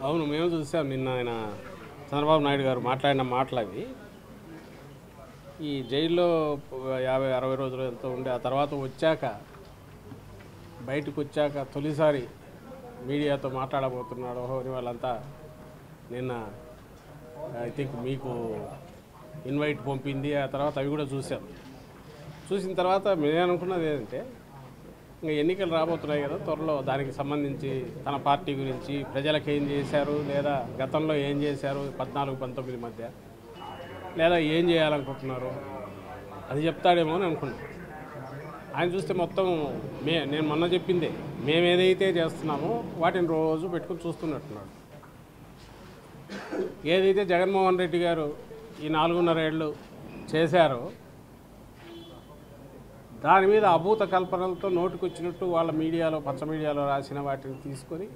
అవును, మేము చూసాం నిన్న ఆయన చంద్రబాబు నాయుడు గారు మాట్లాడిన మాటలు అవి. ఈ జైల్లో 50-60 రోజులు ఎంతో ఉండి ఆ తర్వాత వచ్చాక బయటకు వచ్చాక తొలిసారి మీడియాతో మాట్లాడబోతున్నాడు అని వాళ్ళంతా నిన్న ఐ థింక్ మీకు ఇన్వైట్ పంపింది. ఆ తర్వాత అవి కూడా చూసాం. చూసిన తర్వాత మేము అనుకున్నది ఏంటంటే ఇంకా ఎన్నికలు రాబోతున్నాయి కదా త్వరలో, దానికి సంబంధించి తన పార్టీ గురించి ప్రజలకు ఏం చేశారు, లేదా గతంలో ఏం చేశారు 14-19 మధ్య, లేదా ఏం చేయాలనుకుంటున్నారు అది చెప్తాడేమో అని అనుకున్నాను. ఆయన చూస్తే మొత్తం నేను మొన్న చెప్పిందే, మేము ఏదైతే చేస్తున్నామో వాటిని రోజు పెట్టుకుని చూస్తున్నట్టున్నాడు. ఏదైతే జగన్మోహన్ రెడ్డి గారు ఈ 4.5 ఏళ్ళు చేశారో దాని మీద అభూత కల్పనలతో నోటికొచ్చినట్టు వాళ్ళ మీడియాలో పచ్చ మీడియాలో రాసిన వాటిని తీసుకొని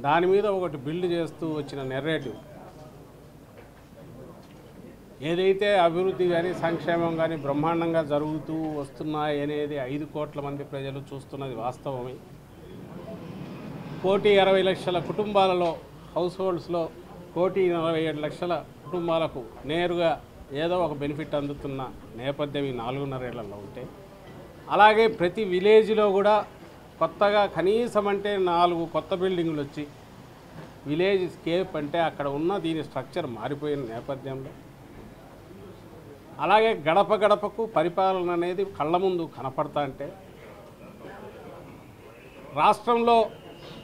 దాని మీద ఒకటి బిల్డ్ చేస్తూ వచ్చిన నెరేటివ్, ఏదైతే అభివృద్ధి కానీ సంక్షేమం కానీ బ్రహ్మాండంగా జరుగుతూ వస్తున్నాయి అనేది 5 కోట్ల మంది ప్రజలు చూస్తున్నది వాస్తవమే. 1,60,00,000 కుటుంబాలలో హౌస్ హోల్డ్స్లో 1,47,00,000 కుటుంబాలకు నేరుగా ఏదో ఒక బెనిఫిట్ అందుతున్న నేపథ్యం ఈ 4.5 ఏళ్లలో ఉంటే, అలాగే ప్రతి విలేజ్లో కూడా కొత్తగా కనీసం అంటే 4 కొత్త బిల్డింగులు వచ్చి విలేజ్ స్కేప్ అంటే అక్కడ ఉన్న దీని స్ట్రక్చర్ మారిపోయిన నేపథ్యంలో, అలాగే గడప గడపకు పరిపాలన అనేది కళ్ళ ముందు కనపడతా అంటే, రాష్ట్రంలో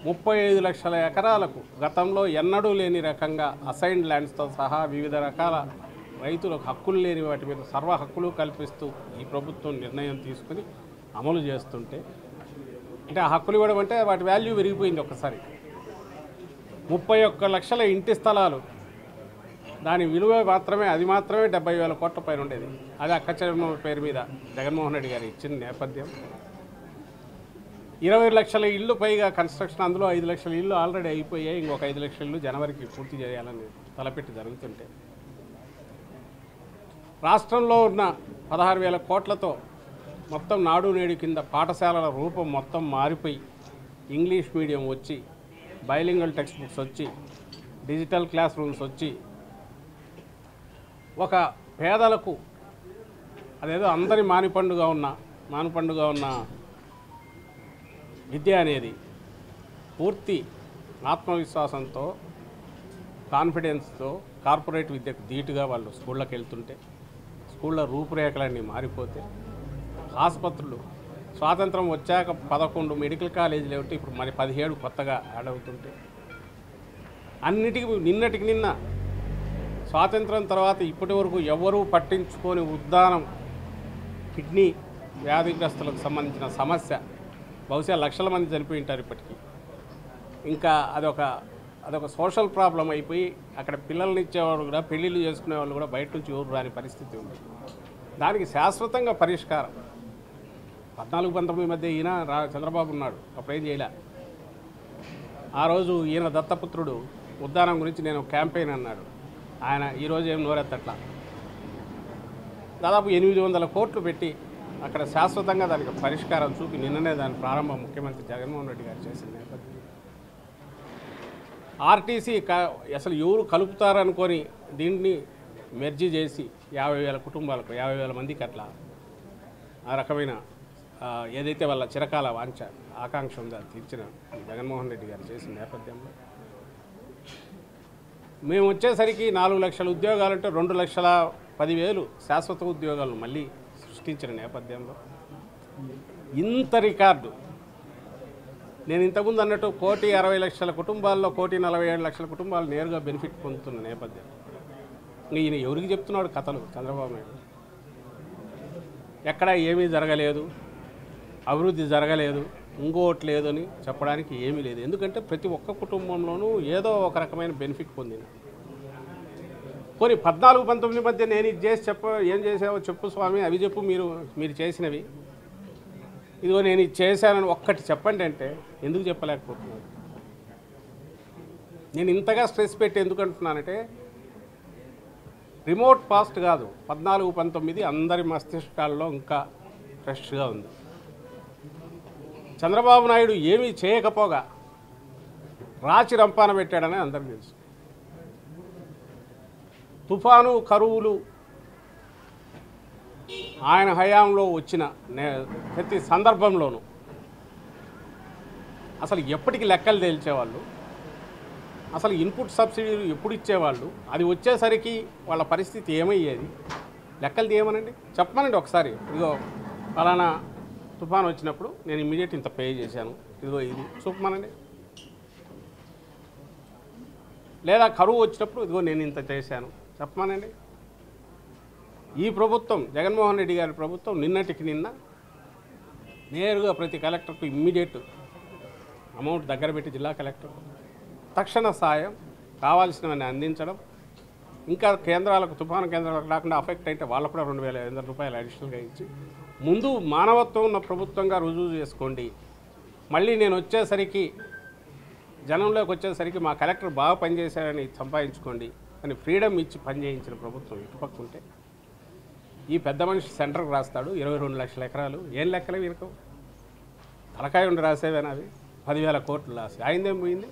35 లక్షల ఎకరాలకు గతంలో ఎన్నడూ లేని రకంగా అసైన్డ్ ల్యాండ్స్తో సహా వివిధ రకాల రైతులకు హక్కులు లేని వాటి మీద సర్వ హక్కులు కల్పిస్తూ ఈ ప్రభుత్వం నిర్ణయం తీసుకుని అమలు చేస్తుంటే, అంటే ఆ హక్కులు ఇవ్వడం అంటే వాటి వాల్యూ పెరిగిపోయింది ఒక్కసారి. 31 లక్షల ఇంటి స్థలాలు, దాని విలువ మాత్రమే 70,000 కోట్ల పైన ఉండేది. అది అక్క చెల్లెమ్మ పేరు మీద జగన్మోహన్ రెడ్డి గారు ఇచ్చిన నేపథ్యం. 20 లక్షల ఇళ్ళు పైగా కన్స్ట్రక్షన్, అందులో 5 లక్షల ఇళ్ళు ఆల్రెడీ అయిపోయాయి. ఇంకొక 5 లక్షల ఇళ్ళు జనవరికి పూర్తి చేయాలని తలపెట్టి జరుగుతుంటే, రాష్ట్రంలో ఉన్న 16,000 కోట్లతో మొత్తం నాడు నేడు కింద పాఠశాలల రూపం మొత్తం మారిపోయి ఇంగ్లీష్ మీడియం వచ్చి, బైలింగల్ టెక్స్ట్ బుక్స్ వచ్చి, డిజిటల్ క్లాస్ రూమ్స్ వచ్చి, ఒక పేదలకు అదేదో అందరి మానుపండుగా ఉన్న విద్య అనేది పూర్తి ఆత్మవిశ్వాసంతో కాన్ఫిడెన్స్తో కార్పొరేట్ విద్యకు ధీటుగా వాళ్ళు స్కూళ్ళకి వెళ్తుంటే, స్కూళ్ళ రూపురేఖలన్నీ మారిపోతే, ఆసుపత్రులు స్వాతంత్రం వచ్చాక 11 మెడికల్ కాలేజీలు ఏమిటి ఇప్పుడు మరి 17 కొత్తగా యాడ్ అవుతుంటే, అన్నిటికీ నిన్నటికి నిన్న స్వాతంత్రం తర్వాత ఇప్పటి వరకు ఎవరూ పట్టించుకొని ఉద్దానం కిడ్నీ వ్యాధిగ్రస్తులకు సంబంధించిన సమస్య బహుశా లక్షల మంది చనిపోయి ఉంటారు ఇప్పటికీ. ఇంకా అదొక సోషల్ ప్రాబ్లం అయిపోయి అక్కడ పిల్లల్ని ఇచ్చేవాళ్ళు కూడా, పెళ్ళిళ్ళు చేసుకునే వాళ్ళు కూడా బయట నుంచి ఊరు రాని పరిస్థితి ఉంది. దానికి శాశ్వతంగా పరిష్కారం 14-19 మధ్య ఈయన చంద్రబాబు ఉన్నాడు, అప్పుడేం చేయలే. ఆ రోజు ఈయన దత్తపుత్రుడు ఉద్దానం గురించి నేను క్యాంపెయిన్ అన్నాడు, ఆయన ఈరోజు ఏం నోరెత్తట్లా. దాదాపు 800 కోట్లు పెట్టి అక్కడ శాశ్వతంగా దానికి పరిష్కారం చూపి నిన్ననే దాని ప్రారంభం ముఖ్యమంత్రి జగన్మోహన్ రెడ్డి గారు చేసిన నేపథ్యం. ఆర్టీసీ అసలు ఎవరు కలుపుతారనుకొని దీన్ని మెర్జీ చేసి 50,000 కుటుంబాలకు 50,000 మందికి అట్లా ఆ రకమైన ఏదైతే వాళ్ళ చిరకాల వాంఛ ఆకాంక్ష ఉందో తీర్చిన జగన్మోహన్ రెడ్డి గారు చేసిన నేపథ్యంలో, మేము వచ్చేసరికి 4 లక్షల ఉద్యోగాలంటే 2,10,000 శాశ్వత ఉద్యోగాలను మళ్ళీ సృష్టించిన నేపథ్యంలో ఇంత రికార్డు. నేను ఇంతకుముందు అన్నట్టు 1,60,00,000 కుటుంబాల్లో 1,47,00,000 కుటుంబాలు నేరుగా బెనిఫిట్ పొందుతున్న నేపథ్యం. ఈయన ఎవరికి చెప్తున్నాడు కథలు చంద్రబాబు నాయుడు? ఎక్కడ ఏమీ జరగలేదు, అభివృద్ధి జరగలేదు, ఇంకోటి లేదు అని చెప్పడానికి ఏమీ లేదు. ఎందుకంటే ప్రతి ఒక్క కుటుంబంలోనూ ఏదో ఒక రకమైన బెనిఫిట్ పొందిన. పోనీ 14-19 మధ్య నేను ఇది చేసి ఏం చేసావో చెప్పు స్వామి, అవి చెప్పు, మీరు చేసినవి, ఇదిగో నేను ఇది చేశానని ఒక్కటి చెప్పండి అంటే ఎందుకు చెప్పలేకపోతున్నాను? నేను ఇంతగా స్ట్రెస్ పెట్టి ఎందుకు అంటున్నానంటే, రిమోట్ పాస్ట్ కాదు, 14-19 అందరి మస్తిష్కాల్లో ఇంకా ఫ్రెష్గా ఉంది. చంద్రబాబు నాయుడు ఏమీ చేయకపోగా రాచి రంపాన పెట్టాడని అందరికీ తెలుసు. తుఫాను కరువులు ఆయన హయాంలో వచ్చిన ప్రతి సందర్భంలోనూ అసలు ఎప్పటికి లెక్కలు తేల్చేవాళ్ళు, అసలు ఇన్పుట్ సబ్సిడీలు ఎప్పుడు ఇచ్చేవాళ్ళు, అది వచ్చేసరికి వాళ్ళ పరిస్థితి ఏమయ్యేది, లెక్కలు తీయమనండి, చెప్పమనండి ఒకసారి. ఇదిగో ఫలానా తుఫాను వచ్చినప్పుడు నేను ఇమ్మీడియట్ ఇంత పే చేశాను, ఇదిగో ఇది చూపమనండి. లేదా కరువు వచ్చినప్పుడు ఇదిగో నేను ఇంత చేశాను చెప్పమనండి. ఈ ప్రభుత్వం, జగన్మోహన్ రెడ్డి గారి ప్రభుత్వం నిన్నటికి నిన్న నేరుగా ప్రతి కలెక్టర్కు ఇమ్మీడియట్ అమౌంట్ దగ్గర పెట్టి జిల్లా కలెక్టర్ తక్షణ సాయం కావాల్సినవన్నీ అందించడం, ఇంకా కేంద్రాలకు, తుఫాను కేంద్రాలకు రాకుండా అఫెక్ట్ అయితే వాళ్ళకు కూడా 2,500 రూపాయలు అడిషనల్గా ఇచ్చి ముందు మానవత్వం ఉన్న ప్రభుత్వంగా రుజువు చేసుకోండి. మళ్ళీ నేను వచ్చేసరికి, జనంలోకి వచ్చేసరికి మా కలెక్టర్ బాగా పనిచేశారని సంపాదించుకోండి అని ఫ్రీడమ్ ఇచ్చి పనిచేయించిన ప్రభుత్వం ఇటుపక్క ఉంటే, ఈ పెద్ద మనిషి సెంటర్కి రాస్తాడు 22 లక్షల ఎకరాలు. ఏం లెక్కలే వీరకం, తలకాయ ఉండి రాసేవేనా అవి? 10,000 కోట్లు రాసి అయిందేం పోయింది?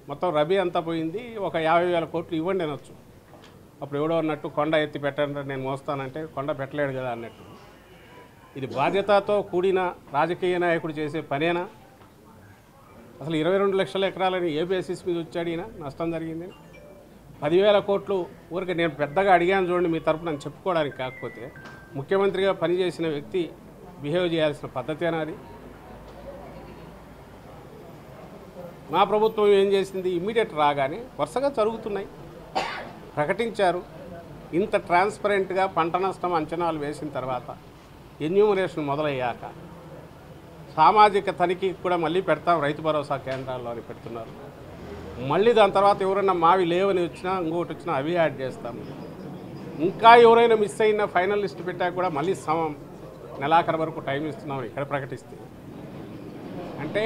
మొత్తం రబీ అంతా పోయింది. ఒక 50,000 కోట్లు ఇవ్వండి అనొచ్చు. అప్పుడు ఎవడో అన్నట్టు కొండ ఎత్తి పెట్టండి నేను మోస్తానంటే కొండ పెట్టలేడు కదా అన్నట్టు. ఇది బాధ్యతతో కూడిన రాజకీయ నాయకుడు చేసే పనేనా? అసలు 22 లక్షల ఎకరాలని ఏ బేసిస్ మీద వచ్చాడు ఈయన? నష్టం జరిగింది 10,000 కోట్లు. ఊరికి నేను పెద్దగా అడిగాను చూడండి మీ తరపున అని చెప్పుకోవడానికి, కాకపోతే ముఖ్యమంత్రిగా పనిచేసిన వ్యక్తి బిహేవ్ చేయాల్సిన పద్ధతేనా అది? మా ప్రభుత్వం ఏం చేసింది? ఇమ్మీడియట్ రాగానే వరుసగా జరుగుతున్నాయి, ప్రకటించారు. ఇంత ట్రాన్స్పరెంట్గా పంట నష్టం అంచనాలు వేసిన తర్వాత, ఎన్యూమరేషన్ మొదలయ్యాక, సామాజిక తనిఖీకి కూడా మళ్ళీ పెడతాం రైతు భరోసా కేంద్రాల్లో అని పెడుతున్నారు. మళ్ళీ దాని తర్వాత ఎవరైనా మావి లేవని వచ్చినా, ఇంకొకటి వచ్చినా అవి యాడ్ చేస్తాము. ఇంకా ఎవరైనా మిస్ అయిన ఫైనల్ లిస్ట్ పెట్టాక కూడా మళ్ళీ నెలాఖరు వరకు టైం ఇస్తున్నామని ఇక్కడ ప్రకటిస్తే, అంటే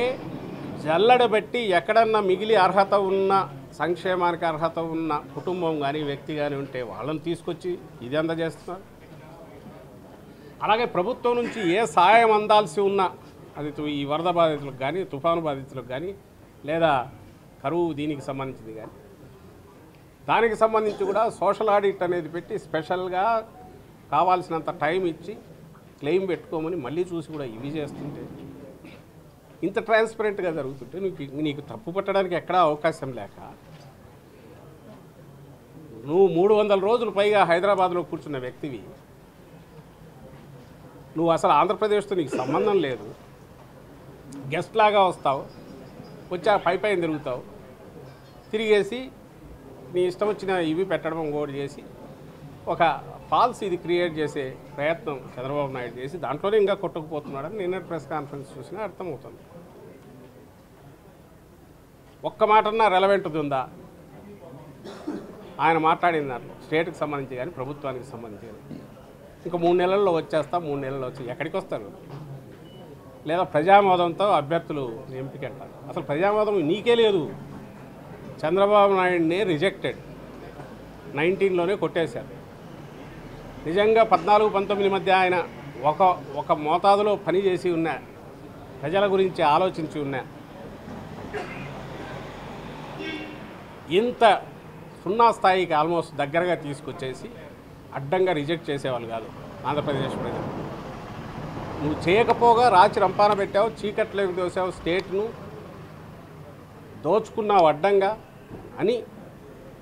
జల్లడబెట్టి ఎక్కడన్నా మిగిలి అర్హత ఉన్న, సంక్షేమానికి అర్హత ఉన్న కుటుంబం కానీ వ్యక్తి కానీ ఉంటే వాళ్ళని తీసుకొచ్చి ఇది అందజేస్తున్నారు. అలాగే ప్రభుత్వం నుంచి ఏ సహాయం అందాల్సి ఉన్నా, అది ఈ వరద బాధితులకు కానీ, తుఫాను బాధితులకు కానీ, లేదా కరువు దీనికి సంబంధించింది కానీ, దానికి సంబంధించి కూడా సోషల్ ఆడిట్ అనేది పెట్టి స్పెషల్గా కావాల్సినంత టైం ఇచ్చి క్లెయిమ్ పెట్టుకోమని మళ్ళీ చూసి కూడా ఇవి చేస్తుంటే, ఇంత ట్రాన్స్పరెంట్గా జరుగుతుంటే నీకు తప్పు పట్టడానికి ఎక్కడా అవకాశం లేక, నువ్వు 300 రోజులు పైగా హైదరాబాద్లో కూర్చున్న వ్యక్తివి, నువ్వు అసలు ఆంధ్రప్రదేశ్తో నీకు సంబంధం లేదు, గెస్ట్ లాగా వస్తావు, వచ్చి పైన తిరుగుతావు, తిరిగేసి నీ ఇష్టం వచ్చిన ఇవి పెట్టడం ఇంకోటి చేసి ఒక ఫాల్స్ ఇది క్రియేట్ చేసే ప్రయత్నం చంద్రబాబు నాయుడు చేసి దాంట్లోనే ఇంకా కొట్టుకుపోతున్నాడని నిన్న ప్రెస్ కాన్ఫరెన్స్ చూసినా అర్థమవుతుంది. ఒక్క మాటన్నా రెలవెంట్ది ఉందా ఆయన మాట్లాడిన దాంట్లో? స్టేట్కి సంబంధించి కానీ ప్రభుత్వానికి సంబంధించి కానీ ఇంకా 3 నెలల్లో వచ్చేస్తా, 3 నెలల్లో వచ్చి ఎక్కడికి వస్తారు? లేదా ప్రజామోదంతో అభ్యర్థులు ఎంపిక అంటారు. అసలు ప్రజామోదం నీకే లేదు. చంద్రబాబు నాయుడిని రిజెక్టెడ్ 19లోనే కొట్టేశారు. నిజంగా 14-19 మధ్య ఆయన ఒక మోతాదులో పనిచేసి ఉన్నా, ప్రజల గురించి ఆలోచించి ఉన్నా, ఇంత సున్నా స్థాయికి ఆల్మోస్ట్ దగ్గరగా తీసుకొచ్చేసి అడ్డంగా రిజెక్ట్ చేసేవాళ్ళు కాదు ఆంధ్రప్రదేశ్ ప్రజలు. నువ్వు చేయకపోగా రాచి రంపాన పెట్టావు, చీకట్లోకి దోసావు, స్టేట్ను దోచుకున్నావు అడ్డంగా అని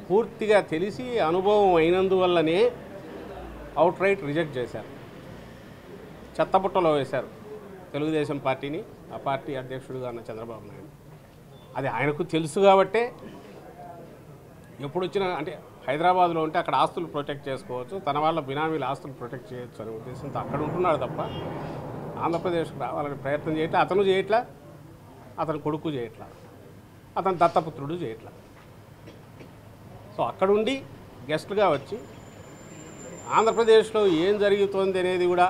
పూర్తిగా తెలిసి అనుభవం అయినందువల్లనే అవుట్ రైట్ రిజెక్ట్ చేశారు. చెత్తబుట్టలో వేశారు తెలుగుదేశం పార్టీని, ఆ పార్టీ అధ్యక్షుడుగా ఉన్న చంద్రబాబు నాయుడు. అది ఆయనకు తెలుసు కాబట్టే ఎప్పుడు వచ్చినా, అంటే హైదరాబాద్లో ఉంటే అక్కడ ఆస్తులు ప్రొటెక్ట్ చేసుకోవచ్చు, తన వాళ్ళ బినామీల ఆస్తులు ప్రొటెక్ట్ చేయొచ్చు అనే ఉద్దేశంతో అక్కడ ఉంటున్నాడు తప్ప ఆంధ్రప్రదేశ్కి రావాలని ప్రయత్నం చేయట్లా. అతను చేయట్లా, అతని కొడుకు చేయట్లా, అతని దత్తపుత్రుడు చేయట్లా. సో అక్కడుండి గెస్ట్లుగా వచ్చి ఆంధ్రప్రదేశ్లో ఏం జరుగుతోంది అనేది కూడా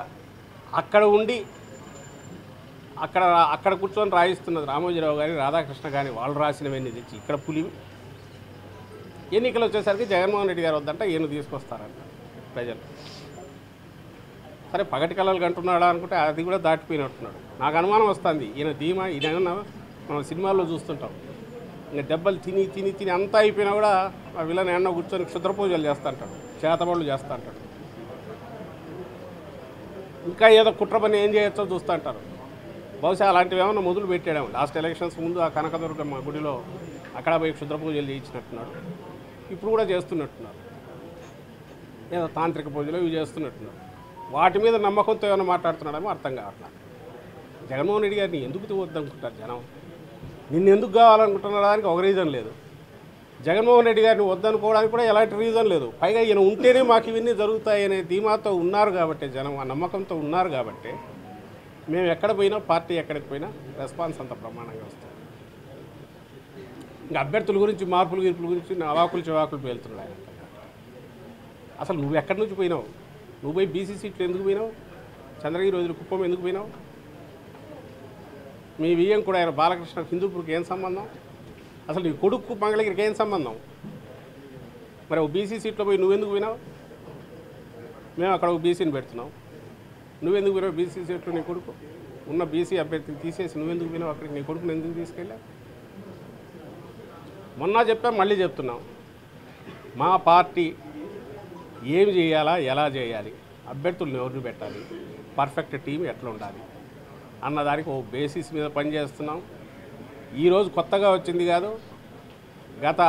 అక్కడ ఉండి అక్కడ కూర్చొని రాయిస్తున్నది రామోజీరావు కానీ, రాధాకృష్ణ కానీ వాళ్ళు రాసినవన్నీ తెచ్చి ఇక్కడ పులి. ఎన్నికలు వచ్చేసరికి జగన్మోహన్ రెడ్డి గారు వద్దంట, ఈయన తీసుకొస్తారంట ప్రజలు. సరే పగటి కళలు కంటున్నాడా అనుకుంటే అది కూడా దాటిపోయినట్టున్నాడు. నాకు అనుమానం వస్తుంది ఈయన ధీమా. ఈయన మనం సినిమాల్లో చూస్తుంటాం, ఇంకా దెబ్బలు తిని తిని తిని అంతా అయిపోయినా కూడా ఆ విలన్ ఎన్నో కూర్చొని క్షుద్ర పూజలు చేస్తూ అంటాడు, చేతబడులు చేస్తూ అంటాడు. ఇంకా ఏదో కుట్ర పని ఏం చేయొచ్చో చూస్తూ అంటారు. బహుశా అలాంటివి ఏమన్నా మొదలు పెట్టాడేమో. లాస్ట్ ఎలక్షన్స్ ముందు ఆ కనకదుర్గమ్మ గుడిలో అక్కడ పోయి క్షుద్ర పూజలు చేయించినట్టున్నాడు. ఇప్పుడు కూడా చేస్తున్నట్టున్నారు. ఏదో తాంత్రిక పూజలు ఇవి చేస్తున్నట్టున్నారు. వాటి మీద నమ్మకంతో ఏమైనా మాట్లాడుతున్నాడేమో అర్థం కావట్లేదు. జగన్మోహన్ రెడ్డి గారిని ఎందుకు వద్దనుకుంటారు జనం? నిన్ను ఎందుకు కావాలనుకుంటున్న దానికి ఒక రీజన్ లేదు. జగన్మోహన్ రెడ్డి గారిని వద్దనుకోవడానికి కూడా ఎలాంటి రీజన్ లేదు. పైగా ఈయన ఉంటేనే మాకు ఇవన్నీ జరుగుతాయనే ధీమాతో ఉన్నారు కాబట్టి, జనం ఆ నమ్మకంతో ఉన్నారు కాబట్టి మేము ఎక్కడ పోయినా, పార్టీ ఎక్కడికి పోయినా రెస్పాన్స్ అంత ప్రమాణంగా వస్తుంది. ఇంకా అభ్యర్థుల గురించి, మార్పుల గిర్పుల గురించి అవాకులు చివాకులు పేలుతున్నాడు ఆయన. అసలు నువ్వు ఎక్కడి నుంచి పోయినావు? నువ్వు పోయి బీసీ సీట్లు ఎందుకు పోయినావు? చంద్రగిరి రోజులు కుప్పం ఎందుకు పోయినావు? మీ వియ్యం కూడా ఆయన బాలకృష్ణ హిందూపూర్కి ఏం సంబంధం? అసలు నీ కొడుకు మంగళగిరికి ఏం సంబంధం? మరి ఒక బీసీ సీట్లో పోయి నువ్వెందుకు పోయినావు? మేము అక్కడ ఒక బీసీని పెడుతున్నాం, నువ్వెందుకు పోయినావు? బీసీ సీట్లో నీ కొడుకు ఉన్న బీసీ అభ్యర్థిని తీసేసి నువ్వెందుకు పోయినావు అక్కడికి? నీ కొడుకుని ఎందుకు తీసుకెళ్ళావు? మొన్న చెప్పాం, మళ్ళీ చెప్తున్నాం. మా పార్టీ ఏం చేయాలా, ఎలా చేయాలి, అభ్యర్థులను ఎవరిని పెట్టాలి, పర్ఫెక్ట్ టీం ఎట్లా ఉండాలి అన్నదానికి ఓ బేసిస్ మీద పనిచేస్తున్నాం. ఈరోజు కొత్తగా వచ్చింది కాదు, గత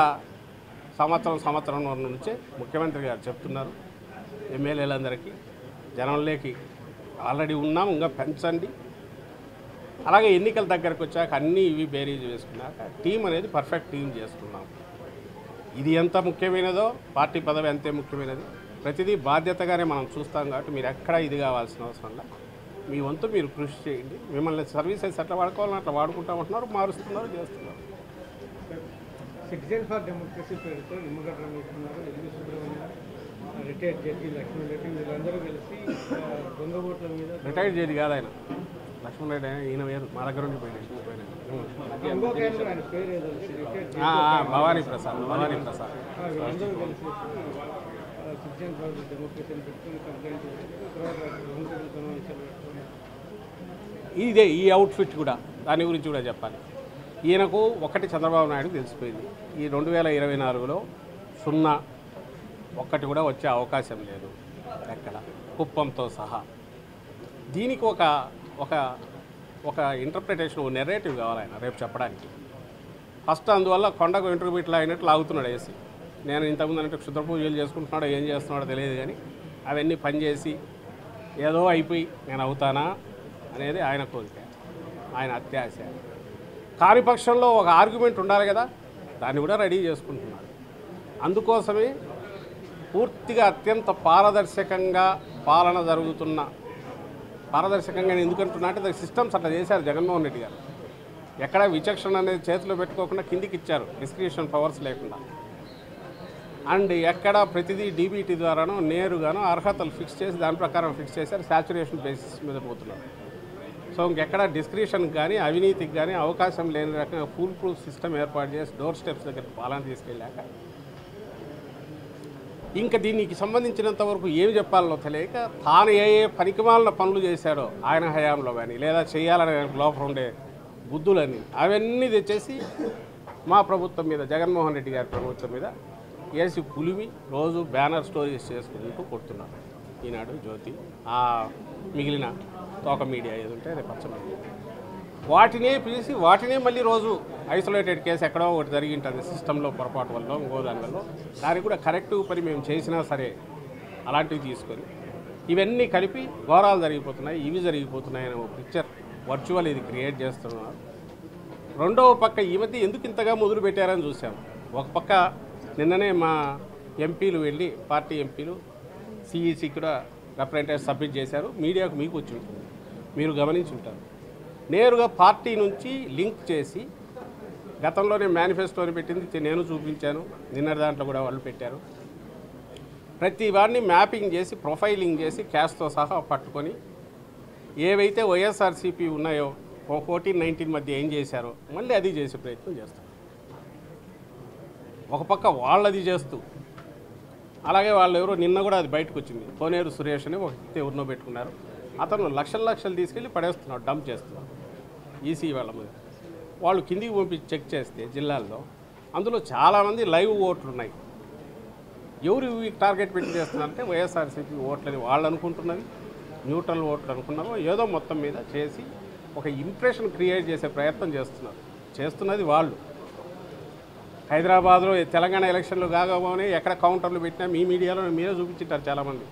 సంవత్సరం నుంచే ముఖ్యమంత్రి గారు చెప్తున్నారు ఎమ్మెల్యేలందరికీ, జనంలోకి ఆల్రెడీ ఉన్నాం, ఇంకా పెంచండి. అలాగే ఎన్నికల దగ్గరకు వచ్చాక అన్నీ ఇవి బేరీజ్ వేసుకున్నాక టీం అనేది పర్ఫెక్ట్ టీం చేసుకున్నాం. ఇది ఎంత ముఖ్యమైనదో పార్టీ పదవి అంతే ముఖ్యమైనది. ప్రతిదీ బాధ్యతగానే మనం చూస్తాం కాబట్టి మీరు ఎక్కడ ఇది కావాల్సిన అవసరం లేదు. మీ వంతు మీరు కృషి చేయండి. మిమ్మల్ని సర్వీసెస్ ఎట్లా వాడుకోవాలని అట్లా వాడుకుంటామంటున్నారు, మారుస్తున్నారు, చేస్తున్నారు. సిటిజన్ ఫర్ డెమోక్రసీ పేరుతో నిమ్మగడ్డ రమేష్ ఉన్నారు, LV Subrahmanyam, retired judge Lakshman Reddy, వీళ్ళందరూ కలిసి దొంగ ఓట్ల మీద. రిటైర్డ్ జడ్జి కాదు ఆయన, లక్ష్మణ్ రెడ్డి. ఈయన వేరు, మా దగ్గర నుంచి పోయినాయి. ఆయన పేరు ఏదో భవానీ ప్రసాద్. వీళ్ళందరూ కలిసి సిటిజన్ ఫర్ డెమోక్రసీని పెట్టుకుని కంప్లైంట్ చేశారు. తర్వాత సమావేశాలు పెట్టుకుని ఇదే ఈ అవుట్ఫిట్ కూడా దాని గురించి కూడా చెప్పాలి. ఈయనకు ఒకటి చంద్రబాబు నాయుడు తెలిసిపోయింది, ఈ 2024లో 0 ఒక్కటి కూడా వచ్చే అవకాశం లేదు ఎక్కడ, కుప్పంతో సహా. దీనికి ఒక ఇంటర్ప్రిటేషన్, ఒక నెరేటివ్ కావాలి ఆయన రేపు చెప్పడానికి. ఫస్ట్ అందువల్ల కొండకు ఇంటర్వ్యూట్లు అయినట్టు లాగుతున్నాడు వేసి. నేను ఇంతకుముందు అంటే క్షుద్ర పూజలు చేసుకుంటున్నాడో ఏం చేస్తున్నాడో తెలియదు, కానీ అవన్నీ పనిచేసి ఏదో అయిపోయి నేను అవుతానా అనేది ఆయన కోరిక, ఆయన అత్యాశ. కాని పక్షంలో ఒక ఆర్గ్యుమెంట్ ఉండాలి కదా, దాన్ని కూడా రెడీ చేసుకుంటున్నాడు. అందుకోసమే పూర్తిగా అత్యంత పారదర్శకంగా పాలన జరుగుతున్న, పారదర్శకంగా ఎందుకంటున్నా అంటే దానికి సిస్టమ్స్ అట్లా చేశారు జగన్మోహన్ రెడ్డి గారు. ఎక్కడ విచక్షణ అనేది చేతిలో పెట్టుకోకుండా కిందికి ఇచ్చారు, డిస్క్రిప్షన్ పవర్స్ లేకుండా. అండ్ ఎక్కడ ప్రతిదీ డీబీటీ ద్వారానో నేరుగానో అర్హతలు ఫిక్స్ చేసి దాని ప్రకారం ఫిక్స్ చేశారు, శాచురేషన్ బేసిస్ మీద పోతున్నారు. సో ఇంకెక్కడ డిస్క్రిప్షన్కి కానీ అవినీతికి కానీ అవకాశం లేని రకంగా ఫుల్ ప్రూఫ్ సిస్టమ్ ఏర్పాటు చేసి డోర్ స్టెప్స్ దగ్గర పాలన తీసుకెళ్ళాక ఇంకా దీనికి సంబంధించినంత వరకు ఏమి చెప్పాలో తెలియక తాను ఏ పనికిమాలిన పనులు చేశాడో ఆయన హయాంలో కానీ, లేదా చేయాలనే లోపల ఉండే బుద్ధులన్నీ అవన్నీ తెచ్చేసి మా ప్రభుత్వం మీద, జగన్మోహన్ రెడ్డి గారి ప్రభుత్వం మీద వేసి పులిమి రోజు బ్యానర్ స్టోరీస్ చేసుకుంటూ కొడుతున్నారు. ఈనాడు, జ్యోతి, ఆ మిగిలిన తోక మీడియా ఏది ఉంటే రేపు పచ్చ మీడియా, వాటినే పిలిచి వాటినే మళ్ళీ రోజు ఐసోలేటెడ్ కేసు ఎక్కడో ఒకటి జరిగి ఉంటుంది సిస్టంలో పొరపాటు వల్ల, ఇంకో దాని వల్ల. దానికి కూడా కరెక్టివ్ పని మేము చేసినా సరే అలాంటివి తీసుకొని ఇవన్నీ కలిపి ఘోరాలు జరిగిపోతున్నాయి, ఇవి జరిగిపోతున్నాయి అనే ఒక పిక్చర్ వర్చువల్ ఇది క్రియేట్ చేస్తున్నారు. రెండవ పక్క ఈ మధ్య ఎందుకు ఇంతగా మొదలు పెట్టారని చూసాం. ఒక పక్క నిన్ననే మా ఎంపీలు వెళ్ళి, పార్టీ ఎంపీలు సిఈసి కూడా రిప్రజెంటేటివ్ సబ్మిట్ చేశారు. మీడియాకు మీకు వచ్చి ఉంటుంది, మీరు గమనించి ఉంటారు. నేరుగా పార్టీ నుంచి లింక్ చేసి గతంలోనే మేనిఫెస్టోని పెట్టింది నేను చూపించాను, నిన్నటి దాంట్లో కూడా వాళ్ళు పెట్టారు. ప్రతి వారిని మ్యాపింగ్ చేసి, ప్రొఫైలింగ్ చేసి, క్యాష్తో సహా పట్టుకొని ఏవైతే వైఎస్ఆర్సీపీ ఉన్నాయో 14-19 మధ్య ఏం చేశారో మళ్ళీ అది చేసే ప్రయత్నం చేస్తారు. ఒక పక్క వాళ్ళది చేస్తూ, అలాగే వాళ్ళు ఎవరో నిన్న కూడా అది బయటకు వచ్చింది, కోనేరు సురేష్ అని ఒక వ్యక్తి ఎవరినో పెట్టుకున్నారు. అతను లక్షలు తీసుకెళ్ళి పడేస్తున్నాడు, డంప్ చేస్తున్నాడు ఈసీ వాళ్ళ మీద. వాళ్ళు కిందికి పంపించి చెక్ చేస్తే జిల్లాల్లో అందులో చాలామంది లైవ్ ఓట్లు ఉన్నాయి. ఎవరు టార్గెట్ పెట్టి చేస్తున్నారంటే వైఎస్ఆర్సీపీ ఓట్లని వాళ్ళు అనుకుంటున్నది, న్యూట్రల్ ఓట్లు అనుకున్నారో ఏదో మొత్తం మీద చేసి ఒక ఇంప్రెషన్ క్రియేట్ చేసే ప్రయత్నం చేస్తున్నది వాళ్ళు. హైదరాబాద్లో తెలంగాణ ఎలక్షన్లు కాగానే ఎక్కడ కౌంటర్లు పెట్టినా మీ మీడియాలో మీరే చూపించారు చాలామంది.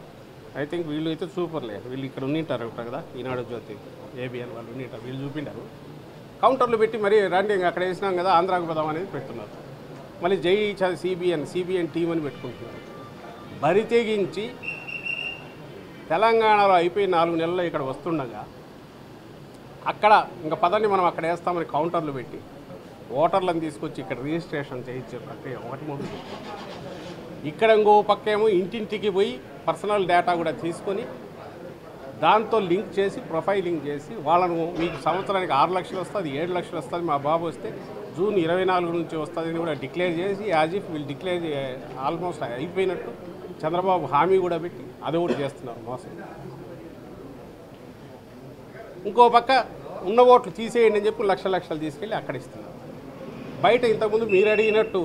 ఐ థింక్ వీళ్ళు అయితే సూపర్లే, వీళ్ళు ఇక్కడ ఉండింటారు కదా, ఈనాడు జ్యోతి ఏబిఎన్ వాళ్ళు ఉండింటారు, వీళ్ళు చూపించారు. కౌంటర్లు పెట్టి మరీ రండి అక్కడ వేసినాం కదా ఆంధ్రాకు పోదాం అనేది పెడుతున్నారు. మళ్ళీ జై సిబిఎన్ టీం అని పెట్టుకుంటున్నారు. బరి తెగించి తెలంగాణలో అయిపోయి 4 నెలల్లో ఇక్కడ వస్తుండగా అక్కడ ఇంకా పదండి మనం అక్కడ వేస్తామని కౌంటర్లు పెట్టి ఓటర్లను తీసుకొచ్చి ఇక్కడ రిజిస్ట్రేషన్ చేయించే ప్రక్రియ ఒకటి మొదలు. ఇక్కడ ఇంకో పక్కేమో ఇంటింటికి పోయి పర్సనల్ డేటా కూడా తీసుకొని దాంతో లింక్ చేసి ప్రొఫైలింగ్ చేసి వాళ్ళను మీకు సంవత్సరానికి 6 లక్షలు వస్తుంది, 7 లక్షలు వస్తుంది, మా బాబు వస్తే జూన్ 24 నుంచి వస్తుందని కూడా డిక్లేర్ చేసి యాజ్ ఇఫ్ వీళ్ళు డిక్లేర్ ఆల్మోస్ట్ అయిపోయినట్టు చంద్రబాబు హామీ కూడా పెట్టి అది ఒకటి చేస్తున్నారు మోసం. ఇంకో పక్క ఉన్న ఓట్లు తీసేయండి అని చెప్పి లక్షలు తీసుకెళ్ళి అక్కడ ఇస్తున్నారు. బయట ఇంతకుముందు మీరు అడిగినట్టు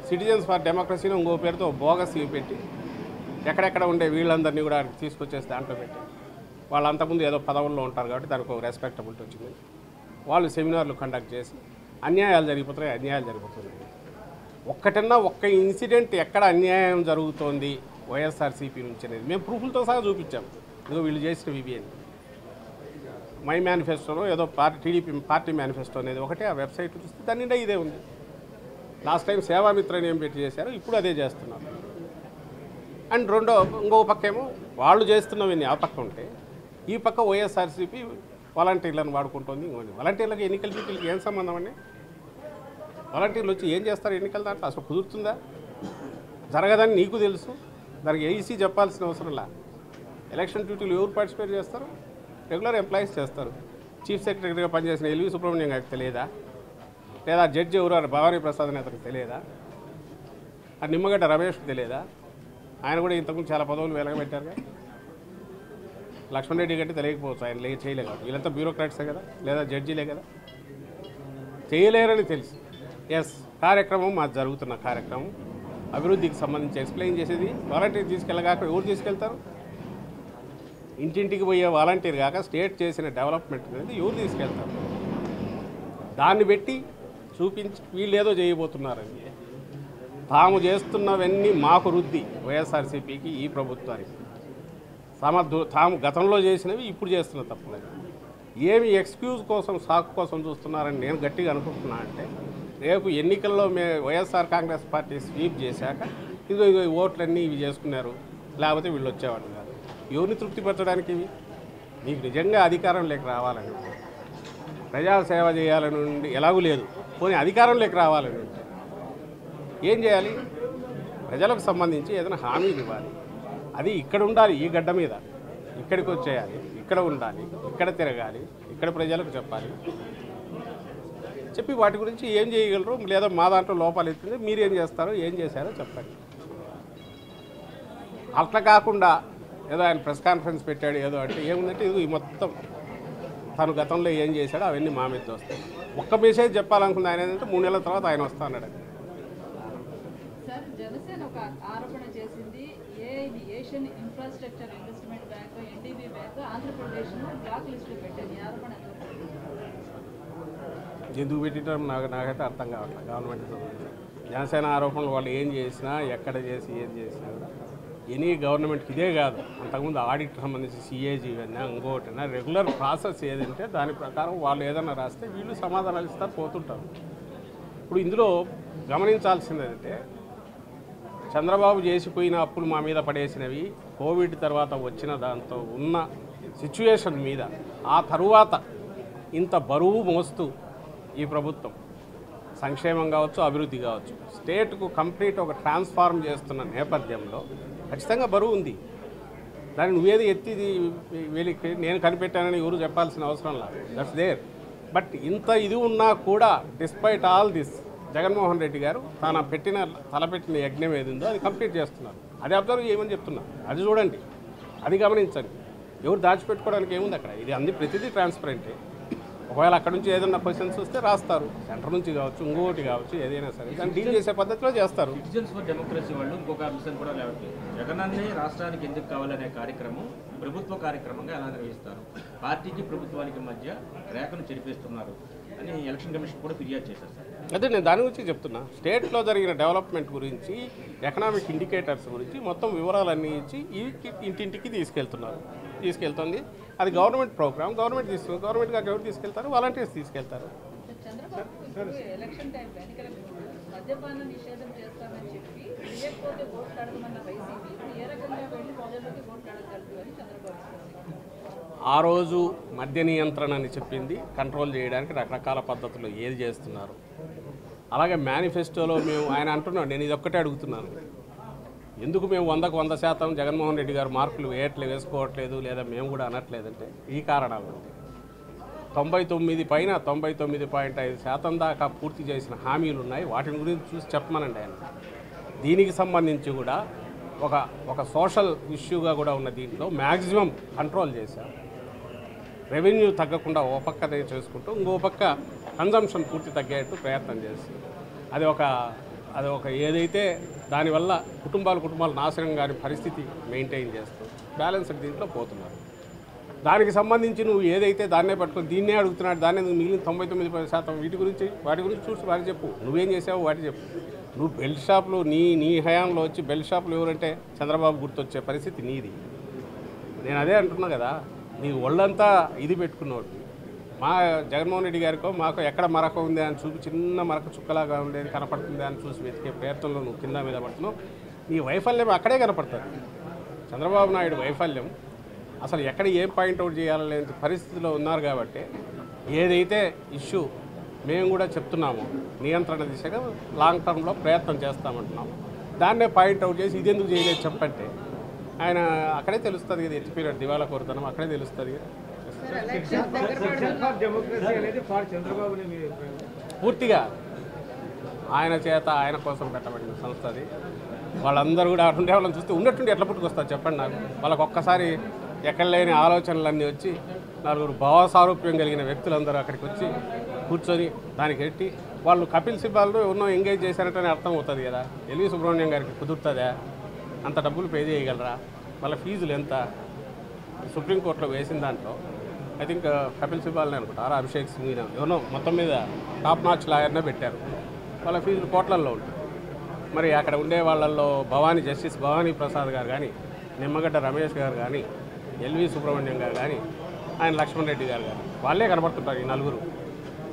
సిటిజన్స్ ఫర్ డెమోక్రసీని ఇంకో పేరుతో బోగస్ పెట్టి ఎక్కడెక్కడ ఉండే వీళ్ళందరినీ కూడా తీసుకొచ్చేసి దాంట్లో పెట్టి వాళ్ళు అంతకుముందు ఏదో పదవుల్లో ఉంటారు కాబట్టి దానికి ఒక రెస్పెక్టబిలిటీ వచ్చింది. వాళ్ళు సెమినార్లు కండక్ట్ చేసి అన్యాయాలు జరిగిపోతున్నాయి. ఒక్క ఇన్సిడెంట్ ఎక్కడ అన్యాయం జరుగుతోంది వైఎస్ఆర్సీపీ నుంచి అనేది మేము ప్రూఫ్లతో సహా చూపించాం. ఇదిగో వీళ్ళు చేసిన వివిఎన్ మై మేనిఫెస్టోలో ఏదో టీడీపీ పార్టీ మేనిఫెస్టో అనేది ఒకటి ఆ వెబ్సైట్ చూస్తే దాని నిండా ఇదే ఉంది. లాస్ట్ టైం సేవామిత్రని ఏం పెట్టి చేశారు, ఇప్పుడు అదే చేస్తున్నారు. అండ్ ఇంకో పక్క ఏమో వాళ్ళు చేస్తున్నవన్నీ ఆ పక్క ఉంటే ఈ పక్క వైఎస్ఆర్సీపీ వాలంటీర్లను వాడుకుంటుంది. వాలంటీర్లకు ఎన్నికల డ్యూటీలకు ఏం సంబంధం అండి? వాలంటీర్లు వచ్చి ఏం చేస్తారు ఎన్నికల దాంట్లో? అసలు కుదురుతుందా? జరగదని నీకు తెలుసు, దానికి ఏఈసీ చెప్పాల్సిన అవసరం లే. ఎలక్షన్ డ్యూటీలు ఎవరు పార్టిసిపేట్ చేస్తారు? రెగ్యులర్ ఎంప్లాయీస్ చేస్తారు. చీఫ్ సెక్రటరీగా పనిచేసిన ఎల్వి సుబ్రహ్మణ్యం గారికి తెలియదా? లేదా జడ్జి ఎవరు భవానీ ప్రసాద్ అని అతనికి తెలియదా? ఆ నిమ్మగడ్డ రమేష్కి తెలియదా? ఆయన కూడా ఇంతకుముందు చాలా పదవులు వెలగబెట్టారుగా. లక్ష్మణ్ రెడ్డి కంటే తెలియకపోవచ్చు, ఆయన చేయలేదు. వీళ్ళంతా బ్యూరోక్రాట్సే కదా, లేదా జడ్జీలే కదా, చేయలేరని తెలుసు. ఎస్, కార్యక్రమం మాది జరుగుతున్న కార్యక్రమం అభివృద్ధికి సంబంధించి ఎక్స్ప్లెయిన్ చేసేది వాలంటీర్ తీసుకెళ్ళగాక ఎవరు తీసుకెళ్తారు? ఇంటింటికి పోయే వాలంటీర్ కాక స్టేట్ చేసిన డెవలప్మెంట్ అనేది ఎవరు తీసుకెళ్తారు? దాన్ని పెట్టి చూపించి వీళ్ళు ఏదో చేయబోతున్నారని తాము చేస్తున్నవన్నీ మాకు రుద్ది వైఎస్ఆర్సీపీకి ఈ ప్రభుత్వానికి తాము గతంలో చేసినవి ఇప్పుడు చేస్తున్న తప్పులేదు. ఏమి ఎక్స్క్యూజ్ కోసం సాకు కోసం చూస్తున్నారని నేను గట్టిగా అనుకుంటున్నా అంటే రేపు ఎన్నికల్లో వైఎస్ఆర్ కాంగ్రెస్ పార్టీ స్వీప్ చేశాక ఇదిగో ఓట్లన్నీ ఇవి చేసుకున్నారు, లేకపోతే వీళ్ళు వచ్చేవాళ్ళు కాదు. ఎవరిని తృప్తిపరచడానికి ఇవి? మీకు నిజంగా అధికారం లేక రావాలని, ప్రజాసేవ చేయాలని ఉండి ఎలాగూ లేదు, పోనీ అధికారంలోకి రావాలని ఉంటే ఏం చేయాలి? ప్రజలకు సంబంధించి ఏదైనా హామీలు ఇవ్వాలి. అది ఇక్కడ ఉండాలి, ఈ గడ్డ మీద ఇక్కడికి వచ్చేయాలి, ఇక్కడ ఉండాలి, ఇక్కడ తిరగాలి, ఇక్కడ ప్రజలకు చెప్పాలి. చెప్పి వాటి గురించి ఏం చేయగలరు, లేదా మా దాంట్లో లోపాలు ఎత్తుంది, మీరు ఏం చేస్తారో ఏం చేశారో చెప్పండి. అట్లా కాకుండా ఏదో ఆయన ప్రెస్ కాన్ఫరెన్స్ పెట్టాడు ఏదో అంటే ఏముందంటే ఇది మొత్తం తను గతంలో ఏం చేశాడో అవన్నీ మా మీద వస్తాయి. ఒక్క మెసేజ్ చెప్పాలనుకుంది ఆయన ఏంటంటే 3 నెలల తర్వాత ఆయన వస్తా అన్నాడు. సార్, జనసేన ఒక ఆరోపణ చేసింది, Asian infrastructure investment bank NDB bank ఆంధ్రప్రదేశ్ను బ్లాక్ లిస్టులో పెట్టారు. ఈ ఆరోపణ ఎందుకు పెట్టడం నాకైతే అర్థం కావట్లేదు. గవర్నమెంట్ జనసేన ఆరోపణలు వాళ్ళు ఏం చేసినా ఎక్కడ చేసి ఏం చేసినా కూడా ఎనీ గవర్నమెంట్కి ఇదే కాదు, అంతకుముందు ఆడిట్ సంబంధించి సిఏజీ అయినా ఇంకోటైనా రెగ్యులర్ ప్రాసెస్ ఏదంటే దాని ప్రకారం వాళ్ళు ఏదైనా రాస్తే వీళ్ళు సమాధానాలు ఇస్తారు, పోతుంటారు. ఇప్పుడు ఇందులో గమనించాల్సింది ఏంటంటే చంద్రబాబు చేసిపోయిన అప్పులు మా మీద పడేసినవి, కోవిడ్ తర్వాత వచ్చిన దాంతో ఉన్న సిచ్యువేషన్ మీద ఆ తరువాత ఇంత బరువు మోస్తూ ఈ ప్రభుత్వం సంక్షేమం కావచ్చు, అభివృద్ధి కావచ్చు, స్టేట్కు కంప్లీట్ ఒక ట్రాన్స్ఫార్మ్ చేస్తున్న నేపథ్యంలో ఖచ్చితంగా బరువు ఉంది. దాన్ని నువ్వేది ఎత్తి వీళ్ళకి నేను కనిపెట్టానని ఎవరు చెప్పాల్సిన అవసరం లేదు, దట్స్ దేర్. బట్ ఇంత ఇది ఉన్నా కూడా despite all this Jaganmohan Reddy గారు తలపెట్టిన యజ్ఞం ఏది ఉందో అది కంప్లీట్ చేస్తున్నారు. అది అబ్జర్వ్ చేయమని చెప్తున్నారు. అది చూడండి, అది గమనించండి. ఎవరు దాచిపెట్టుకోవడానికి ఏముంది అక్కడ? ఇది ప్రతిదీ ట్రాన్స్పరెంటే. ఒకవేళ అక్కడ నుంచి ఏదైనా క్వశ్చన్స్ వస్తే రాస్తారు, సెంటర్ నుంచి కావచ్చు, ఇంకోటి కావచ్చు, ఏదైనా సరే దాన్ని డీల్ చేసే పద్ధతిలో చేస్తారు. సిటిజన్స్ ఫర్ డెమోక్రసీ వాళ్ళు ఇంకొక అంశం కూడా లేవట్లేదు. జగనన్నే రాష్ట్రానికి ఎందుకు కావాలనే కార్యక్రమం ప్రభుత్వ కార్యక్రమంగా ఎలా నిర్వహిస్తారు, పార్టీకి ప్రభుత్వానికి మధ్య రేఖను చెరిపేస్తున్నారు అని ఎలక్షన్ కమిషన్ కూడా ఫిర్యాదు చేశారు సార్. అదే నేను దాని గురించి చెప్తున్నా. స్టేట్లో జరిగిన డెవలప్మెంట్ గురించి, ఎకనామిక్ ఇండికేటర్స్ గురించి మొత్తం వివరాలన్నీ ఇచ్చి ఇంటింటికి తీసుకెళ్తుంది. అది గవర్నమెంట్ ప్రోగ్రామ్, గవర్నమెంట్ గారు ఎవరు తీసుకెళ్తారు? వాలంటీర్స్ తీసుకెళ్తారు. చంద్రబాబు ఎలక్షన్ టైంలో ఎన్నికల మద్యపాన నిషేధం చేస్తామని చెప్పి లేకపోతే ఓట్లు అడగమన్న వైసీపీ ఏ రకంగా వెళ్ళి ప్రజల్లోకి ఓట్లు అడగగలదు అని చంద్రబాబు. ఆ రోజు మద్య నియంత్రణ అని చెప్పింది కంట్రోల్ చేయడానికి రకరకాల పద్ధతులు ఏది చేస్తున్నారు. అలాగే మేనిఫెస్టోలో ఆయన అంటున్నాడు, నేను ఇది ఒక్కటే అడుగుతున్నాను, ఎందుకు మేము 100% జగన్మోహన్ రెడ్డి గారు మార్కులు వేసుకోవట్లేదు లేదా మేము కూడా అనట్లేదంటే ఈ కారణాలు. 99.5% దాకా పూర్తి చేసిన హామీలు ఉన్నాయి, వాటిని గురించి చూసి చెప్పమనండి ఆయన. దీనికి సంబంధించి కూడా ఒక సోషల్ ఇష్యూగా కూడా ఉన్న దీంట్లో మ్యాక్సిమం కంట్రోల్ చేశారు. రెవెన్యూ తగ్గకుండా ఓ పక్కనే చేసుకుంటూ ఇంకో పక్క కన్జంప్షన్ పూర్తి తగ్గేట్టు ప్రయత్నం చేస్తుంది. అది ఒక ఏదైతే దానివల్ల కుటుంబాలు నాశనం కాని పరిస్థితి మెయింటైన్ చేస్తూ బ్యాలెన్స్డ్ దీంట్లో పోతున్నారు. దానికి సంబంధించి నువ్వు ఏదైతే దాన్నే పట్టుకొని దీన్నే అడుగుతున్నాడు, దాన్నే మిగిలిన 99% వాటి గురించి చూసి వాటి చెప్పు, నువ్వేం చేసావు వాటి చెప్పు. నువ్వు బెల్ట్ షాపులు నీ హయాంలో వచ్చి బెల్ట్ షాపులు ఎవరంటే చంద్రబాబు గుర్తొచ్చే పరిస్థితి నీది. నేను అదే అంటున్నా కదా, నీ ఒళ్ళంతా ఇది పెట్టుకున్నాడు. మా జగన్మోహన్ రెడ్డి గారికో మాకు ఎక్కడ మరక ఉంది అని చూపి చిన్న మరక చుక్కలాగా ఉండేది కనపడుతుంది అని చూసి వెతికే ప్రయత్నంలో నువ్వు కింద మీద పడుతున్నావు. నీ వైఫల్యం అక్కడే కనపడుతుంది. చంద్రబాబు నాయుడు వైఫల్యం అసలు ఎక్కడ ఏం పాయింట్అవుట్ చేయాలనే పరిస్థితిలో ఉన్నారు. కాబట్టి ఏదైతే ఇష్యూ మేము కూడా చెప్తున్నాము, నియంత్రణ దిశగా లాంగ్ టర్మ్లో ప్రయత్నం చేస్తామంటున్నాము, దాన్నే పాయింట్అవుట్ చేసి ఇది ఎందుకు చేయలేదు చెప్పంటే ఆయన అక్కడే తెలుస్తుంది కదా, ఎత్తి పీరియడ్ దివాలా కోరుతాం అక్కడే తెలుస్తుంది కదా. డెమోక్రసీ అనేది చంద్రబాబుని పూర్తిగా ఆయన చేత ఆయన కోసం పెట్టబడిన సంస్థ అది. వాళ్ళందరూ కూడా అటుండే వాళ్ళని చూస్తే ఉన్నట్టుండి ఎట్లా పుట్టుకొస్తారు చెప్పండి నాకు. వాళ్ళకి ఒక్కసారి ఎక్కడ లేని ఆలోచనలన్నీ వచ్చి నలుగురు భావసారూప్యం కలిగిన వ్యక్తులందరూ అక్కడికి వచ్చి కూర్చొని దానికి ఎట్టి వాళ్ళు కపిల్ సిబ్బాల్లో ఎన్నో ఎంగేజ్ చేశారంటేనే అర్థం అవుతుంది కదా. ఎల్వి సుబ్రహ్మణ్యం గారికి కుదురుతుందా? అంత డబ్బులు పే చేయగలరా? వాళ్ళ ఫీజులు ఎంత? సుప్రీంకోర్టులో వేసిన దాంట్లో ఐ థింక్ కపిల్ సిబ్బాల్ని అనుకుంటారు, అభిషేక్ సింగ్ ఎవరో మొత్తం మీద టాప్ నాచ్ లాయర్నే పెట్టారు. వాళ్ళ ఫీజులు కోట్లల్లో ఉంటాయి. మరి అక్కడ ఉండే వాళ్ళల్లో జస్టిస్ భవానీ ప్రసాద్ గారు కానీ, నిమ్మగడ్డ రమేష్ గారు కానీ, ఎల్వి సుబ్రహ్మణ్యం గారు కానీ, ఆయన లక్ష్మణ్ రెడ్డి గారు కానీ వాళ్ళే కనపడుతుంటారు. ఈ నలుగురు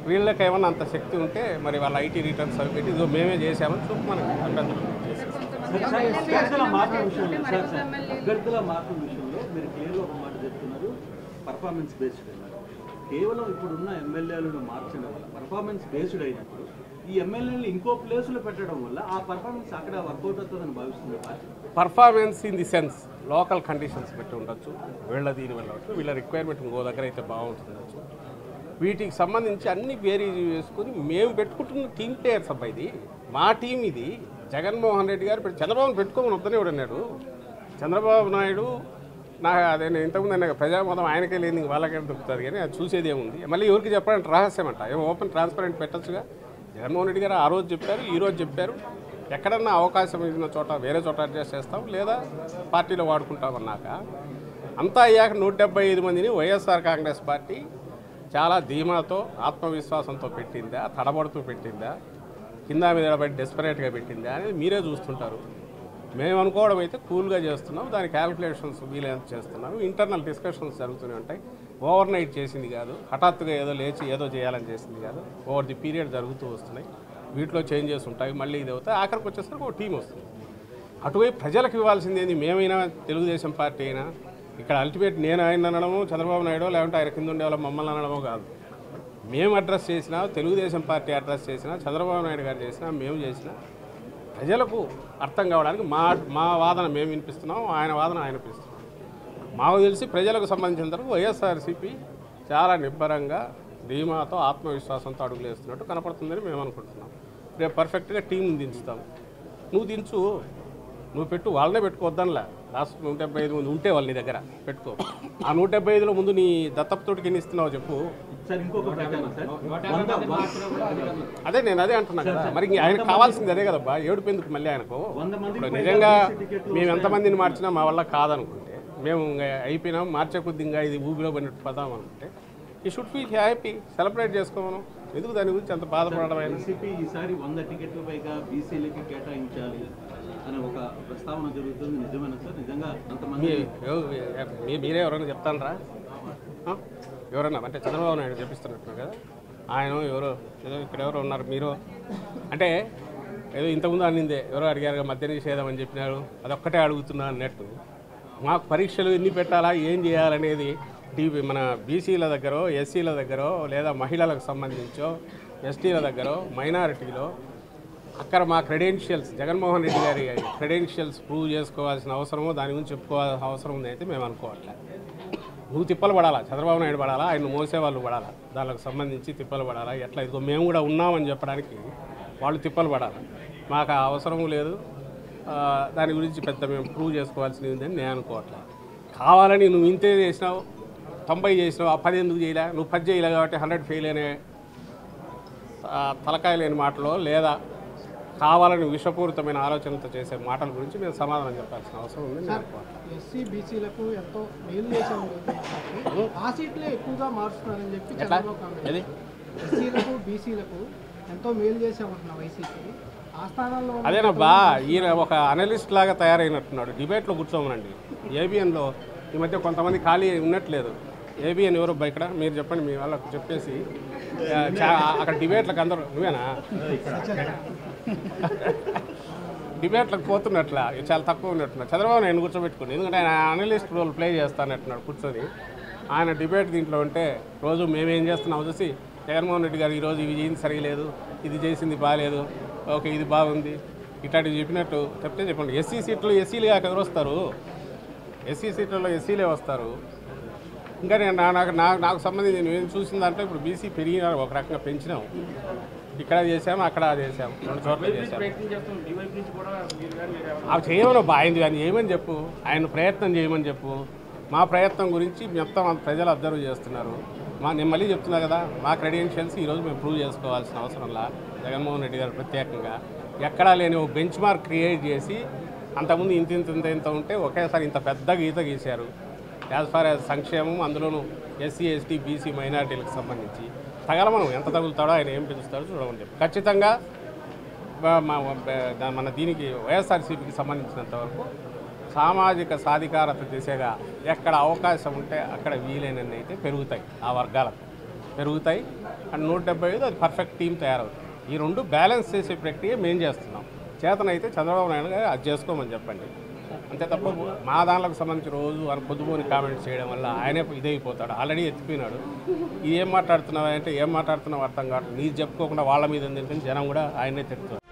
వీళ్ళకి ఏమన్నా అంత శక్తి ఉంటే మరి వాళ్ళ ఐటీ రిటర్న్స్ అవి పెట్టి ఇదో మేమే చేసామని చూపు మనకి అభ్యంతరం చేసేసి. అభ్యర్థుల మార్పుల విషయంలో మీరు క్లియర్గా ఒక మాట చెప్తున్నారు, పర్ఫార్మెన్స్ బేస్డ్ అన్నారు. కేవలం ఇప్పుడున్న ఎమ్మెల్యేలను మార్చడం వల్ల పర్ఫార్మెన్స్ బేస్డ్ అయినప్పుడు ఈ ఎమ్మెల్యేలు ఇంకో ప్లేసులో పెట్టడం వల్ల ఆ పర్ఫార్మెన్స్ అక్కడ వర్కౌట్ అవుతుందని భావిస్తుంది party. Performance in the sense local conditions పెట్టి ఉండొచ్చు, దీని వల్ల వీళ్ళ రిక్వైర్మెంట్ ఇంకో దగ్గర అయితే బాగుంటుండొచ్చు. వీటికి సంబంధించి అన్ని బేరీజ్ వేసుకుని మేము పెట్టుకుంటున్న టీమ్ ప్లేయర్స్ అబ్బాయి, ఇది మా టీం, ఇది జగన్మోహన్ రెడ్డి గారు చంద్రబాబును పెట్టుకోమని వద్దనే అన్నాడు. చంద్రబాబు నాయుడు అదే నేను ఇంతకుముందు అన్న ప్రజామతం ఆయనకే లేదు, వాళ్ళకే దొరుకుతుంది కానీ అది చూసేది ఏముంది. మళ్ళీ ఎవరికి చెప్పడానికి రహస్యం అంట, ఏమో ఓపెన్ ట్రాన్స్పరెంట్ పెట్టచ్చుగా. జగన్మోహన్ రెడ్డి గారు ఆ రోజు చెప్పారు, ఈరోజు చెప్పారు, ఎక్కడన్నా అవకాశం ఇచ్చిన చోట వేరే చోట అడ్జస్ట్ చేస్తాం లేదా పార్టీలో వాడుకుంటామన్నాక అంతా అయ్యాక 175 మందిని వైఎస్ఆర్ కాంగ్రెస్ పార్టీ చాలా ధీమాతో ఆత్మవిశ్వాసంతో పెట్టిందా, తడబడుతూ పెట్టిందా, కింద మీద పడి డెస్పరేట్గా పెట్టిందా అనేది మీరే చూస్తుంటారు. మేము అనుకోవడం అయితే కూల్గా చేస్తున్నాం, దాని క్యాలిక్యులేషన్స్ వీలైనంత చేస్తున్నాం, ఇంటర్నల్ డిస్కషన్స్ జరుగుతూనే ఉంటాయి. ఓవర్ నైట్ చేసింది కాదు, హఠాత్తుగా ఏదో లేచి ఏదో చేయాలని చేసింది కాదు, ఓవర్ ది పీరియడ్ జరుగుతూ వస్తున్నాయి. వీటిలో చేంజెస్ ఉంటాయి, మళ్ళీ ఇది అవుతాయి, ఆఖరికి వచ్చేసరికి ఒక టీం వస్తుంది. అటువైపు ప్రజలకు ఇవ్వాల్సింది ఏంది? మేమైనా తెలుగుదేశం పార్టీ అయినా ఇక్కడ అల్టిమేట్ నేను ఆయన అనడము చంద్రబాబు నాయుడు లేకుంటే ఆయన కింద ఉండే వాళ్ళ మమ్మల్ని అనడమో కాదు. మేము అడ్రస్ చేసినా, తెలుగుదేశం పార్టీ అడ్రస్ చేసినా, చంద్రబాబు నాయుడు గారు చేసినా, మేము చేసినా ప్రజలకు అర్థం కావడానికి మా వాదన మేము వినిపిస్తున్నాం, ఆయన వాదన ఆయన వినిపిస్తున్నాం. మాకు తెలిసి ప్రజలకు సంబంధించిన వరకు వైఎస్ఆర్సీపీ చాలా నిబ్బరంగా ధీమాతో ఆత్మవిశ్వాసంతో అడుగులు వేస్తున్నట్టు కనపడుతుందని మేము అనుకుంటున్నాం. రేపు పర్ఫెక్ట్గా టీంని దించుతాం. నువ్వు దించు, నువ్వు పెట్టు, వాళ్ళనే పెట్టుకోవద్దనిలే. లాస్ట్ 175 మంది ఉంటే వాళ్ళు నీ దగ్గర పెట్టుకో. ఆ 175లో ముందు నీ దత్తపుతోటికి ఎన్ని ఇస్తున్నావు చెప్పు. సార్ ఇంకొక ప్రచారం సార్ అదే నేను అదే అంటున్నా కదా. మరి ఆయనకు కావాల్సింది అదే కదబ్బా, ఏడుపు ఎందుకు మళ్ళీ ఆయనకు? 100 మందికి ఇప్పుడు నిజంగా మేము ఎంతమందిని మార్చినా మా వల్ల కాదనుకుంటే, మేము ఇంకా అయిపోయినాం, మార్చే కొద్దిగా ఇది ఊబిలో పడినట్టు పదాం అనుకుంటే, ఈ షుడ్ ఫీల్ హ్యాపీ, సెలబ్రేట్ చేసుకోమను. ఎందుకు దాని గురించి అంత బాధపడడం? వైసీపీ ఈసారి 100 టికెట్ల పైగా బీసీలకి కేటాయించాలి అనే ఒక ప్రస్తావన జరుగుతుంది. నిజమేనా సార్? నిజంగా అంతమంది మీరే ఎవరైనా చెప్తానరా? ఎవరన్నా అంటే చంద్రబాబు నాయుడు చెప్పిస్తున్నట్టున్నారు కదా. ఆయన ఎవరో ఏదో ఇక్కడ ఎవరో ఉన్నారు, మీరు అంటే ఏదో ఇంతకుముందు అన్నిందే ఎవరో అడిగారు మద్య నిషేధం అని చెప్పినారు, అదొక్కటే అడుగుతున్నా అన్నట్టు. మాకు పరీక్షలు ఎన్ని పెట్టాలా, ఏం చేయాలనేది మన బీసీల దగ్గర, ఎస్సీల దగ్గర, లేదా మహిళలకు సంబంధించో, ఎస్టీల దగ్గర, మైనారిటీలో అక్కడ మా క్రెడెన్షియల్స్, జగన్మోహన్ రెడ్డి గారి క్రెడెన్షియల్స్ ప్రూవ్ చేసుకోవాల్సిన అవసరమో, దాని గురించి చెప్పుకోవాల్సిన అవసరం ఉంది అయితే మేము అనుకోవట్లేదు. నువ్వు తిప్పలు పడాలా, చంద్రబాబు నాయుడు పడాలా, ఆయన మోసేవాళ్ళు పడాలా, దానికి సంబంధించి తిప్పలు పడాలా. ఎట్లా ఇదిగో మేము కూడా ఉన్నామని చెప్పడానికి వాళ్ళు తిప్పలు పడాలి. మాకు ఆ అవసరం లేదు, దాని గురించి పెద్ద మేము ప్రూవ్ చేసుకోవాల్సింది ఉందని నేను అనుకోవట్లేదు. కావాలని నువ్వు ఇంతే చేసినావు, 90 చేసినావు, ఆ 10 ఎందుకు చేయలే? నువ్వు 10 చేయలే కాబట్టి 100 ఫెయిల్ అనే తలకాయ లేని మాటలో, లేదా కావాలని విషపూరితమైన ఆలోచనలతో చేసే మాటల గురించి మేము సమాధానం చెప్పాల్సిన అవసరం ఉంది. ఎస్సీ బీసీలకు ఎంతో మేలు చేసాము, ఆ సీట్లే ఎక్కువగా మారుస్తున్నారని చెప్పి ఎస్సీలకు బీసీలకు ఎంతో మేలు చేసామంటున్నా వైసీపీ. ఆ స్థానాల్లో అదేనబ్బా, ఈయన ఒక అనలిస్ట్ లాగా తయారైనట్టున్నాడు. డిబేట్లో కూర్చోమనండి. ఏబిఎన్లో ఈ మధ్య కొంతమంది ఖాళీ ఉన్నట్లేదు. ఏబిఎన్ ఎవరు ఇక్కడ మీరు చెప్పండి, మీ వాళ్ళకు చెప్పేసి అక్కడ డిబేట్లకు అందరూ నువ్వేనా డిబేట్లకు పోతున్నట్లా చాలా తక్కువ ఉన్నట్టున్నారు. చంద్రబాబు నేను కూర్చోబెట్టుకుని, ఎందుకంటే ఆయన అనలిస్ట్ రోల్ ప్లే చేస్తానట్టున్నాడు కూర్చొని. ఆయన డిబేట్ దీంట్లో ఉంటే రోజు మేమేం చేస్తున్నాం చూసి, జగన్మోహన్ రెడ్డి గారు ఈరోజు ఇవి చేయింది సరిగలేదు, ఇది చేసింది బాగాలేదు, ఓకే ఇది బాగుంది, ఇట్లాంటివి చెప్పినట్టు చెప్తే చెప్పండి. ఎస్సీ సీట్లు ఎస్సీలు కాక ఎవరు వస్తారు? ఎస్సీ సీట్లలో ఎస్సీలే వస్తారు. ఇంకా నేను నాకు సంబంధించి నేను చూసిన దాంట్లో ఇప్పుడు బీసీ పెరిగిన ఒక రకంగా పెంచినాము. ఇక్కడ చేసాము, అక్కడ చేసాము, 2 చోట్ల చేసాము. అవి చేయమని ఆయన కానీ చేయమని చెప్పు, ఆయన ప్రయత్నం చేయమని చెప్పు. మా ప్రయత్నం గురించి మొత్తం ప్రజలు అబ్జర్వ్ చేస్తున్నారు. నేను మళ్ళీ చెప్తున్నా కదా, మా క్రెడెన్షియల్స్ ఈరోజు మేము ప్రూవ్ చేసుకోవాల్సిన అవసరంలా జగన్మోహన్ రెడ్డి గారు ప్రత్యేకంగా ఎక్కడా లేని ఒక బెంచ్ మార్క్ క్రియేట్ చేసి, అంతకుముందు ఇంత ఉంటే ఒకేసారి ఇంత పెద్ద గీత గీశారు. యాజ్ ఫార్ యాజ్ సంక్షేమం, అందులోనూ ఎస్సీ ఎస్టీ బీసీ మైనారిటీలకు సంబంధించి తగలమనం ఎంత తగులుతాడో, ఆయన ఏం పెంచుతాడో చూడమని చెప్పి ఖచ్చితంగా మన దీనికి వైఎస్ఆర్సీపీకి సంబంధించినంత వరకు సామాజిక సాధికారత దిశగా ఎక్కడ అవకాశం ఉంటే అక్కడ వీలైనన్ని అయితే పెరుగుతాయి, ఆ వర్గాలకు పెరుగుతాయి. అండ్ 175 అది పర్ఫెక్ట్ టీం తయారవుతుంది. ఈ 2 బ్యాలెన్స్ చేసే ప్రక్రియ మేము చేస్తున్నాం. చేతనైతే చంద్రబాబు నాయుడు గారు అది చేసుకోమని చెప్పండి, అంతే తప్ప మా దానిలకు సంబంధించి రోజు ఆయన పొద్దుపోని కామెంట్స్ చేయడం వల్ల ఆయనే ఇదైపోతాడు. ఆల్రెడీ ఎత్తిపోయినాడు. ఏం మాట్లాడుతున్నావు అంటే ఏం మాట్లాడుతున్నావు అర్థం కాదు. నీకు చెప్పుకోకుండా వాళ్ళ మీద జనం కూడా ఆయనే తిడుతున్నారు.